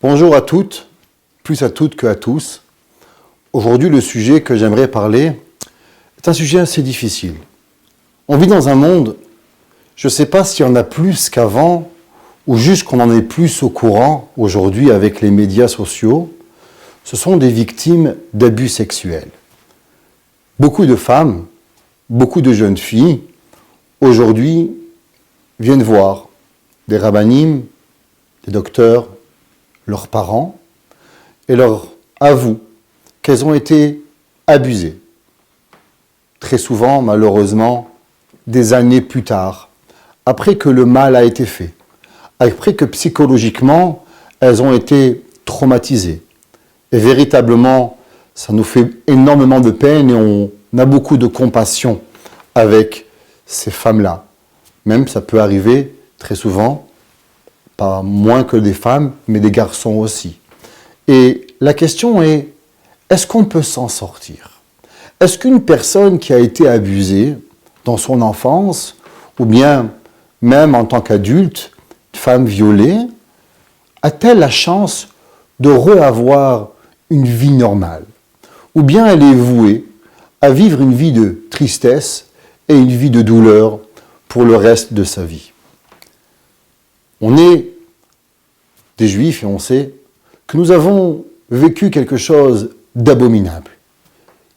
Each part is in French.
Bonjour à toutes, plus à toutes qu'à tous. Aujourd'hui, le sujet que j'aimerais parler est un sujet assez difficile. On vit dans un monde, je ne sais pas s'il y en a plus qu'avant, ou juste qu'on en est plus au courant aujourd'hui avec les médias sociaux. Ce sont des victimes d'abus sexuels. Beaucoup de femmes, beaucoup de jeunes filles, aujourd'hui, viennent voir des rabbinim, des docteurs, leurs parents, et leur avouent qu'elles ont été abusées. Très souvent, malheureusement, des années plus tard, après que le mal a été fait, après que psychologiquement, elles ont été traumatisées. Et véritablement, ça nous fait énormément de peine et on a beaucoup de compassion avec ces femmes-là. Même ça peut arriver très souvent, pas moins que des femmes, mais des garçons aussi. Et la question est, est-ce qu'on peut s'en sortir? Est-ce qu'une personne qui a été abusée dans son enfance, ou bien même en tant qu'adulte, une femme violée, a-t-elle la chance de reavoir une vie normale? Ou bien elle est vouée à vivre une vie de tristesse et une vie de douleur pour le reste de sa vie? On est des Juifs et on sait que nous avons vécu quelque chose d'abominable.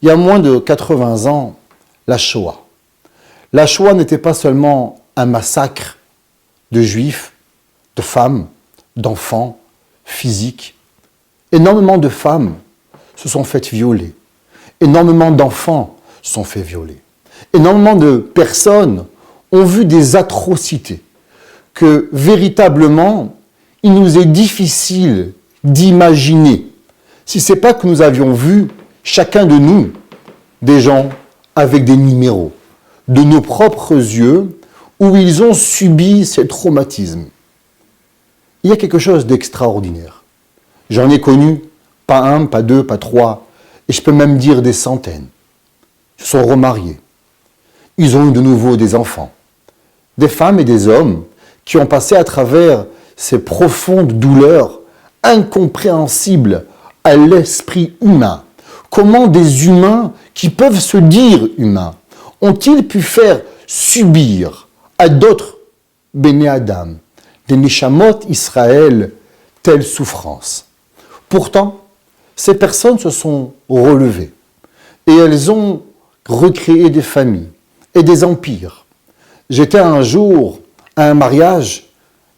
Il y a moins de 80 ans, la Shoah. La Shoah n'était pas seulement un massacre de Juifs, de femmes, d'enfants, physiques. Énormément de femmes se sont faites violer. Énormément d'enfants se sont fait violer. Énormément de personnes ont vu des atrocités que véritablement, il nous est difficile d'imaginer si ce n'est pas que nous avions vu, chacun de nous, des gens avec des numéros, de nos propres yeux, où ils ont subi ces traumatismes. Il y a quelque chose d'extraordinaire. J'en ai connu, pas un, pas deux, pas trois, et je peux même dire des centaines. Ils se sont remariés. Ils ont eu de nouveau des enfants. Des femmes et des hommes qui ont passé à travers ces profondes douleurs incompréhensibles à l'esprit humain. Comment des humains qui peuvent se dire humains ont-ils pu faire subir à d'autres Béné Adam, des Neshamot Israël, telle souffrance? Pourtant, ces personnes se sont relevées et elles ont recréé des familles et des empires. J'étais un jour à un mariage,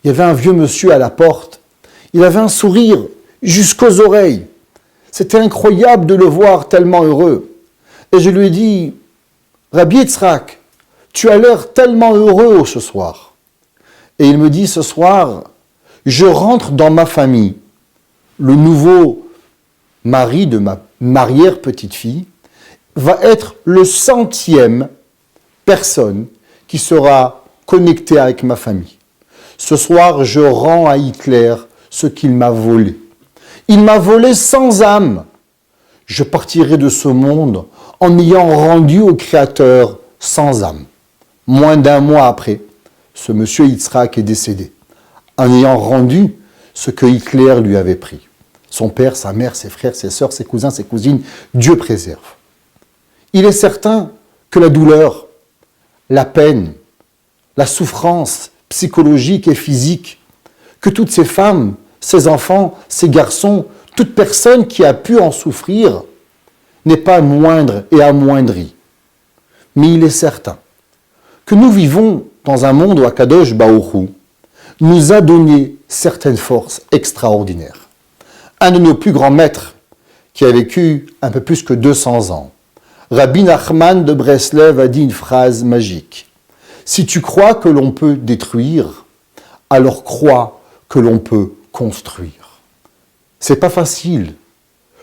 il y avait un vieux monsieur à la porte, il avait un sourire jusqu'aux oreilles. C'était incroyable de le voir tellement heureux. Et je lui ai dit, Rabbi Yitzhak, tu as l'air tellement heureux ce soir. Et il me dit, ce soir, je rentre dans ma famille. Le nouveau mari de ma arrière-petite-fille va être le 100e personne qui sera connectée avec ma famille. Ce soir, je rends à Hitler ce qu'il m'a volé. Il m'a volé sans âme. Je partirai de ce monde en ayant rendu au Créateur sans âme. Moins d'un mois après, ce monsieur Yitzhak est décédé, en ayant rendu ce que Hitler lui avait pris. Son père, sa mère, ses frères, ses sœurs, ses cousins, ses cousines, Dieu préserve. Il est certain que la douleur, la peine, la souffrance psychologique et physique, que toutes ces femmes, ces enfants, ces garçons, toute personne qui a pu en souffrir, n'est pas moindre et amoindrie. Mais il est certain que nous vivons dans un monde où Akadosh Baruch Hu nous a donné certaines forces extraordinaires. Un de nos plus grands maîtres, qui a vécu un peu plus que 200 ans, Rabbi Nachman de Breslev, a dit une phrase magique. Si tu crois que l'on peut détruire, alors crois que l'on peut construire. C'est pas facile.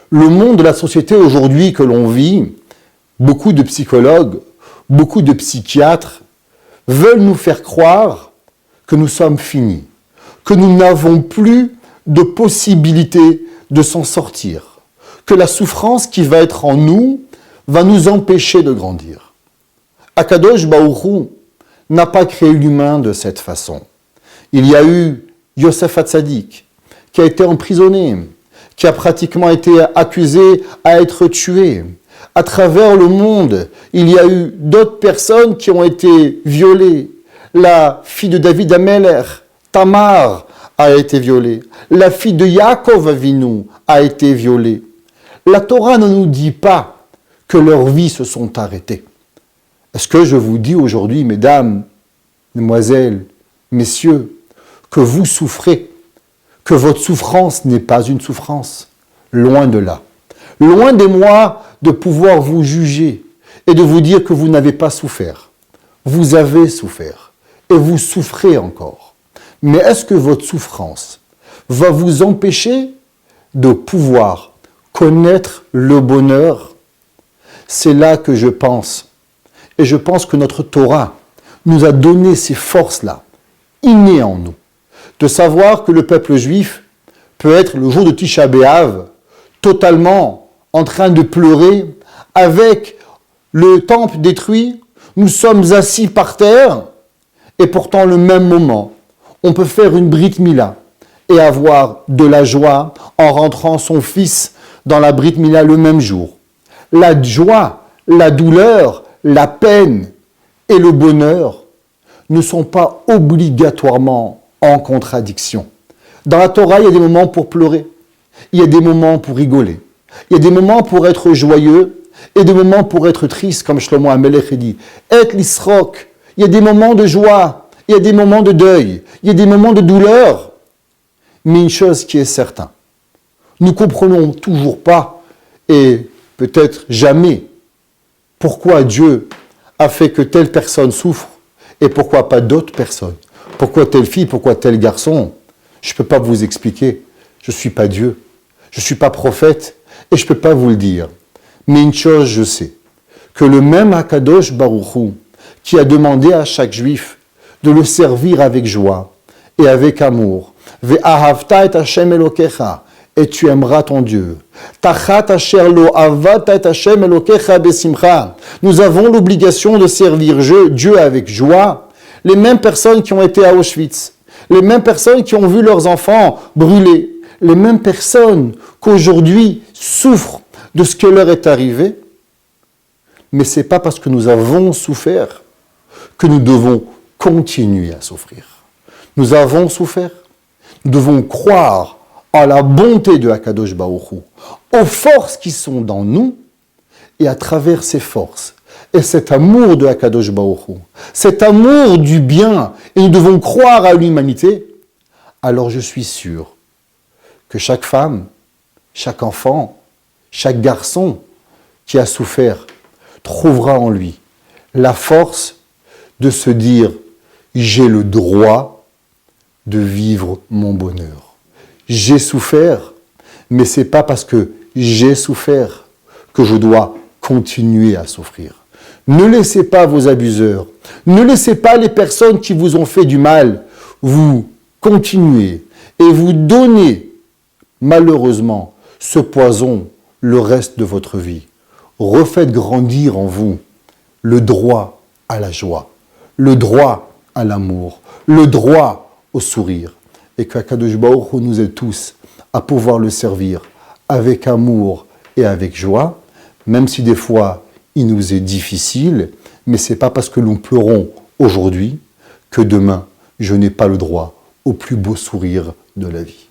Le monde de la société aujourd'hui que l'on vit, beaucoup de psychologues, beaucoup de psychiatres veulent nous faire croire que nous sommes finis, que nous n'avons plus de possibilité de s'en sortir, que la souffrance qui va être en nous va nous empêcher de grandir. Akadosh Baruch Hu n'a pas créé l'humain de cette façon. Il y a eu Yosef Hatzadik, qui a été emprisonné, qui a pratiquement été accusé à être tué. À travers le monde, il y a eu d'autres personnes qui ont été violées. La fille de David Ameler, Tamar, a été violée. La fille de Yaakov Avinu a été violée. La Torah ne nous dit pas que leurs vies se sont arrêtées. Est-ce que je vous dis aujourd'hui, mesdames, mesdemoiselles, messieurs, que vous souffrez, que votre souffrance n'est pas une souffrance? Loin de là. Loin de moi de pouvoir vous juger et de vous dire que vous n'avez pas souffert. Vous avez souffert et vous souffrez encore. Mais est-ce que votre souffrance va vous empêcher de pouvoir connaître le bonheur? C'est là que je pense. Et je pense que notre Torah nous a donné ces forces-là, innées en nous, de savoir que le peuple juif peut être le jour de Tisha B'Av totalement en train de pleurer avec le temple détruit. Nous sommes assis par terre et pourtant le même moment, on peut faire une Brit Mila et avoir de la joie en rentrant son fils dans la Brit Mila le même jour. La joie, la douleur, la peine et le bonheur ne sont pas obligatoirement en contradiction. Dans la Torah, il y a des moments pour pleurer, il y a des moments pour rigoler, il y a des moments pour être joyeux et des moments pour être triste, comme Shlomo Amelech dit. Et l'isrok, il y a des moments de joie, il y a des moments de deuil, il y a des moments de douleur. Mais une chose qui est certaine, nous ne comprenons toujours pas, et peut-être jamais, pourquoi Dieu a fait que telle personne souffre et pourquoi pas d'autres personnes. Pourquoi telle fille, pourquoi tel garçon? Je ne peux pas vous expliquer. Je ne suis pas Dieu. Je ne suis pas prophète et je ne peux pas vous le dire. Mais une chose, je sais, que le même Akadosh Baruch Hu, qui a demandé à chaque juif de le servir avec joie et avec amour, Ve'ahavta et Hashem Elokecha, et tu aimeras ton Dieu. Tachat asher lo avata et Hashem Elokecha besimcha. Nous avons l'obligation de servir Dieu avec joie. Les mêmes personnes qui ont été à Auschwitz, les mêmes personnes qui ont vu leurs enfants brûlés, les mêmes personnes qu'aujourd'hui souffrent de ce que leur est arrivé. Mais ce n'est pas parce que nous avons souffert que nous devons continuer à souffrir. Nous avons souffert. Nous devons croire à la bonté de Akadosh Baruch Hu, aux forces qui sont dans nous, et à travers ces forces, et cet amour de Akadosh Baruch Hu, cet amour du bien, et nous devons croire à l'humanité, alors je suis sûr que chaque femme, chaque enfant, chaque garçon qui a souffert trouvera en lui la force de se dire « j'ai le droit de vivre mon bonheur ». J'ai souffert, mais ce n'est pas parce que j'ai souffert que je dois continuer à souffrir. Ne laissez pas vos abuseurs, ne laissez pas les personnes qui vous ont fait du mal vous continuer et vous donner malheureusement ce poison le reste de votre vie. Refaites grandir en vous le droit à la joie, le droit à l'amour, le droit au sourire. Et qu'Akadosh Baruch Hu nous aide tous à pouvoir le servir avec amour et avec joie, même si des fois il nous est difficile, mais ce n'est pas parce que nous pleurons aujourd'hui que demain je n'ai pas le droit au plus beau sourire de la vie.